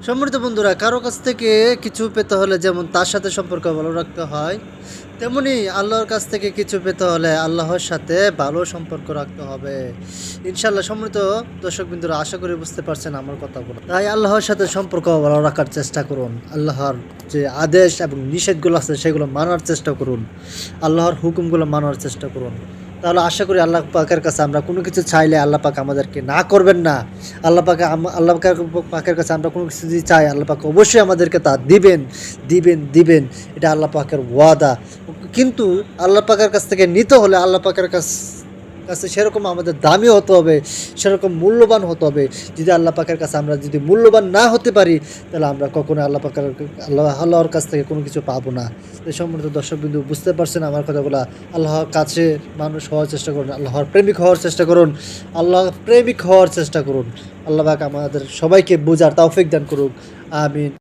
সম্মানিত বন্ধুরা, কারো কাছ থেকে কিছু পেতে হলে যেমন তার সাথে সম্পর্ক ভালো রাখতে হয়, তেমনি আল্লাহর কাছ থেকে কিছু পেতে হলে আল্লাহর সাথে ভালো সম্পর্ক রাখতে হবে। ইনশাআল্লাহ সম্মানিত দর্শকবৃন্দরা, আশা করি বুঝতে পারছেন আমার কথাগুলো। তাই আল্লাহর সাথে সম্পর্ক ভালো রাখার চেষ্টা করুন। আল্লাহর যে আদেশ এবং নিষেধগুলো আছে সেগুলো মানার চেষ্টা করুন। আল্লাহর হুকুমগুলো মানার চেষ্টা করুন। তাহলে আশা করি আল্লাহ পাকের কাছে আমরা কোনো কিছু চাইলে আল্লাহ পাক আমাদেরকে না করবেন না। আল্লাহ পাকের কাছে আমরা কোনো কিছু যদি চাই, আল্লাহ পাক অবশ্যই আমাদেরকে তা দিবেন, দিবেন। এটা আল্লাহ পাকের ওয়াদা। কিন্তু আল্লাহ পাকের কাছ থেকে নিতে হলে আল্লাহ পাকের কাছে সেরকম আমাদের দামি হতে হবে, সেরকম মূল্যবান হতে হবে। যদি আল্লাহ পাকের কাছে আমরা যদি মূল্যবান না হতে পারি, তাহলে আমরা কখনো আল্লাহর কাছ থেকে কোনো কিছু পাবো না। তো সম্মানিত দর্শকবিন্দু, বুঝতে পারছেন আমার কথাগুলা। আল্লাহর কাছে মানুষ হওয়ার চেষ্টা করুন, আল্লাহর প্রেমিক হওয়ার চেষ্টা করুন, আল্লাহ প্রেমিক হওয়ার চেষ্টা করুন। আল্লাহ পাক আমাদের সবাইকে বোঝার তৌফিক দান করুক। আমিন।